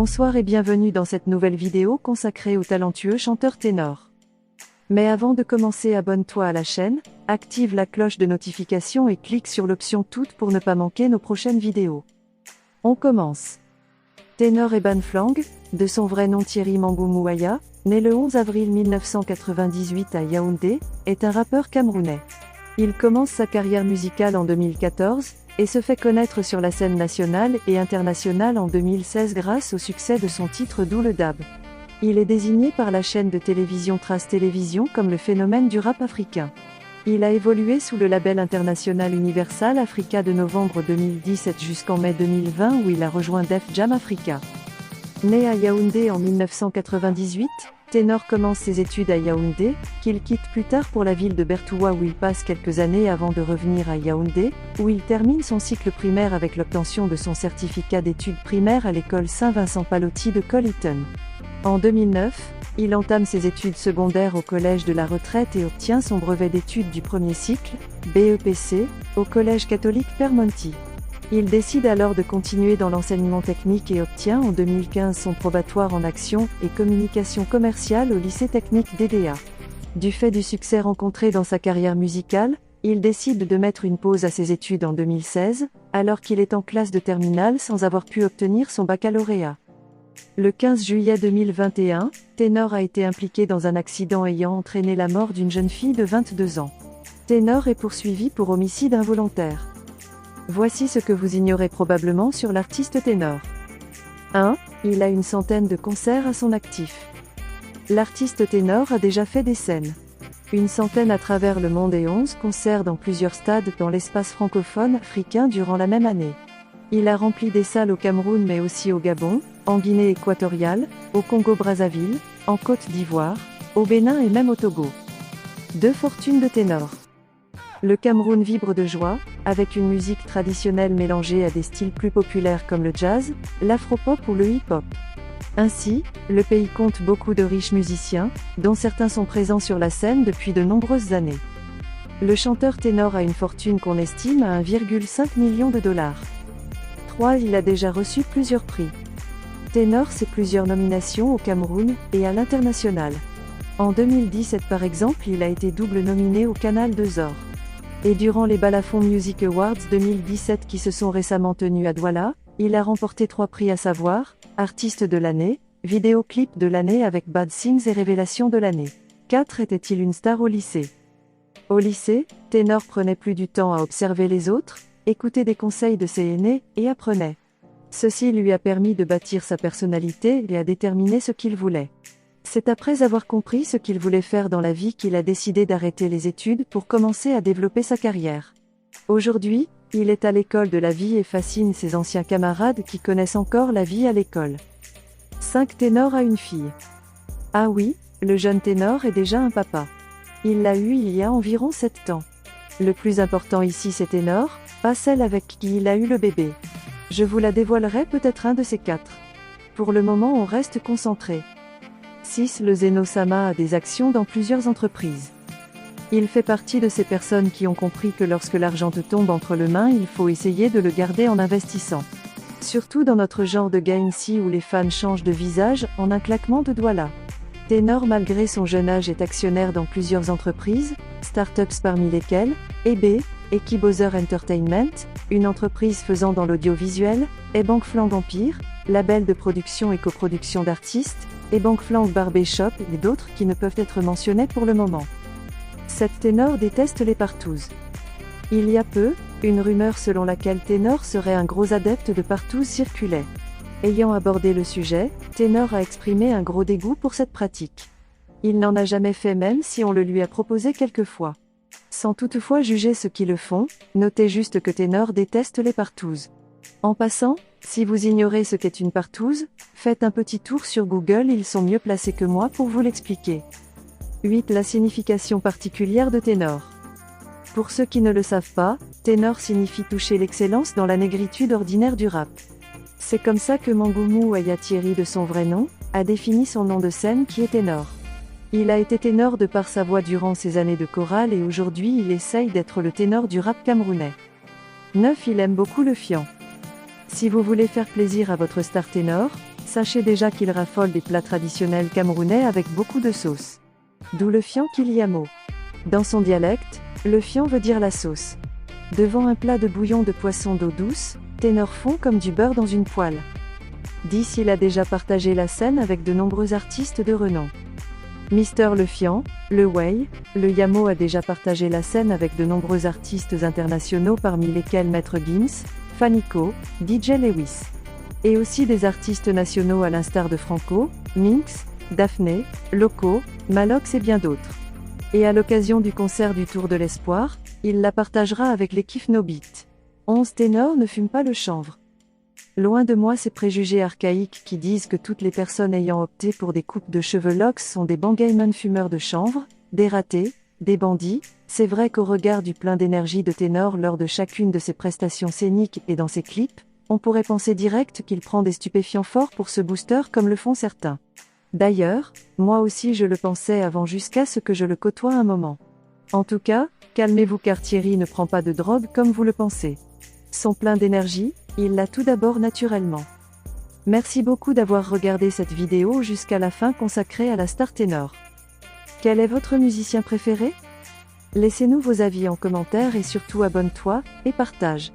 Bonsoir et bienvenue dans cette nouvelle vidéo consacrée au talentueux chanteur ténor. Mais avant de commencer, abonne-toi à la chaîne, active la cloche de notification et clique sur l'option toutes pour ne pas manquer nos prochaines vidéos. On commence. Ténor Eban Flang, de son vrai nom Thierry Mangou-Mouaya, né le 11 avril 1998 à Yaoundé, est un rappeur camerounais. Il commence sa carrière musicale en 2014, et se fait connaître sur la scène nationale et internationale en 2016 grâce au succès de son titre D'où le Dab. Il est désigné par la chaîne de télévision Trace Télévision comme le phénomène du rap africain. Il a évolué sous le label international Universal Africa de novembre 2017 jusqu'en mai 2020 où il a rejoint Def Jam Africa. Né à Yaoundé en 1998, Ténor commence ses études à Yaoundé, qu'il quitte plus tard pour la ville de Bertoua où il passe quelques années avant de revenir à Yaoundé, où il termine son cycle primaire avec l'obtention de son certificat d'études primaires à l'école Saint-Vincent-Pallotti de Colyton. En 2009, il entame ses études secondaires au collège de la Retraite et obtient son brevet d'études du premier cycle, BEPC, au collège catholique Père Monti. Il décide alors de continuer dans l'enseignement technique et obtient en 2015 son probatoire en action et communication commerciale au lycée technique d'EDA. Du fait du succès rencontré dans sa carrière musicale, il décide de mettre une pause à ses études en 2016, alors qu'il est en classe de terminale sans avoir pu obtenir son baccalauréat. Le 15 juillet 2021, Ténor a été impliqué dans un accident ayant entraîné la mort d'une jeune fille de 22 ans. Ténor est poursuivi pour homicide involontaire. Voici ce que vous ignorez probablement sur l'artiste Ténor. 1. Il a une centaine de concerts à son actif. L'artiste Ténor a déjà fait des scènes. Une centaine à travers le monde et 11 concerts dans plusieurs stades dans l'espace francophone africain durant la même année. Il a rempli des salles au Cameroun mais aussi au Gabon, en Guinée équatoriale, au Congo-Brazzaville, en Côte d'Ivoire, au Bénin et même au Togo. 2 fortunes de Ténor. Le Cameroun vibre de joie, avec une musique traditionnelle mélangée à des styles plus populaires comme le jazz, l'afropop ou le hip-hop. Ainsi, le pays compte beaucoup de riches musiciens, dont certains sont présents sur la scène depuis de nombreuses années. Le chanteur ténor a une fortune qu'on estime à 1,5 million de dollars. 3. Il a déjà reçu plusieurs prix. Ténor, c'est plusieurs nominations au Cameroun et à l'international. En 2017 par exemple, il a été double nominé au Canal 2 Or. Et durant les Balafon Music Awards 2017 qui se sont récemment tenus à Douala, il a remporté 3 prix à savoir, Artiste de l'année, Vidéoclip de l'année avec Bad Things et Révélation de l'année. 4. Était-il une star au lycée? Au lycée, Ténor prenait plus du temps à observer les autres, écouter des conseils de ses aînés, et apprenait. Ceci lui a permis de bâtir sa personnalité et à déterminer ce qu'il voulait. C'est après avoir compris ce qu'il voulait faire dans la vie qu'il a décidé d'arrêter les études pour commencer à développer sa carrière. Aujourd'hui, il est à l'école de la vie et fascine ses anciens camarades qui connaissent encore la vie à l'école. 5. Ténor a une fille. Ah oui, le jeune Ténor est déjà un papa. Il l'a eu il y a environ 7 ans. Le plus important ici c'est Ténor, pas celle avec qui il a eu le bébé. Je vous la dévoilerai peut-être un de ces 4. Pour le moment on reste concentré. 6. Le Zeno-sama a des actions dans plusieurs entreprises. Il fait partie de ces personnes qui ont compris que lorsque l'argent te tombe entre les mains, il faut essayer de le garder en investissant. Surtout dans notre genre de game-ci où les fans changent de visage en un claquement de doigts là. Ténor malgré son jeune âge est actionnaire dans plusieurs entreprises, startups parmi lesquelles, EB, Equibother Entertainment, une entreprise faisant dans l'audiovisuel, et Banque Flang Empire, label de production et coproduction d'artistes, et Banque Flang Barbershop et d'autres qui ne peuvent être mentionnés pour le moment. 7. Ténor déteste les partouzes. Il y a peu, une rumeur selon laquelle Ténor serait un gros adepte de partouzes circulait. Ayant abordé le sujet, Ténor a exprimé un gros dégoût pour cette pratique. Il n'en a jamais fait même si on le lui a proposé quelquefois. Sans toutefois juger ceux qui le font, notez juste que Ténor déteste les partouzes. En passant, si vous ignorez ce qu'est une partouze, faites un petit tour sur Google, ils sont mieux placés que moi pour vous l'expliquer. 8. La signification particulière de ténor. Pour ceux qui ne le savent pas, ténor signifie toucher l'excellence dans la négritude ordinaire du rap. C'est comme ça que Mangou-Mouaya Thierry de son vrai nom, a défini son nom de scène qui est ténor. Il a été ténor de par sa voix durant ses années de chorale et aujourd'hui il essaye d'être le ténor du rap camerounais. 9. Il aime beaucoup le fian. Si vous voulez faire plaisir à votre star ténor, Sachez déjà qu'il raffole des plats traditionnels camerounais avec beaucoup de sauce. D'où le fian kiliamo. Dans son dialecte, le fian veut dire la sauce. Devant un plat de bouillon de poisson d'eau douce, Ténor fond comme du beurre dans une poêle. 10. Il a déjà partagé la scène avec de nombreux artistes de renom. Mister Le Fian, Le Way, Le Yamo a déjà partagé la scène avec de nombreux artistes internationaux parmi lesquels Maître Gims, Fanico, DJ Lewis. Et aussi des artistes nationaux à l'instar de Franco, Minx, Daphné, Loco, Malox et bien d'autres. Et à l'occasion du concert du Tour de l'Espoir, il la partagera avec l'équipe No Beat. 11. Ténor ne fume pas le chanvre. Loin de moi ces préjugés archaïques qui disent que toutes les personnes ayant opté pour des coupes de cheveux locks sont des bangaiman fumeurs de chanvre, des ratés, des bandits. C'est vrai qu'au regard du plein d'énergie de Ténor lors de chacune de ses prestations scéniques et dans ses clips, on pourrait penser direct qu'il prend des stupéfiants forts pour ce booster comme le font certains. D'ailleurs, moi aussi je le pensais avant jusqu'à ce que je le côtoie un moment. En tout cas, calmez-vous car Thierry ne prend pas de drogue comme vous le pensez. Son plein d'énergie, il l'a tout d'abord naturellement. Merci beaucoup d'avoir regardé cette vidéo jusqu'à la fin consacrée à la star Ténor. Quel est votre musicien préféré? Laissez-nous vos avis en commentaire et surtout abonne-toi et partage.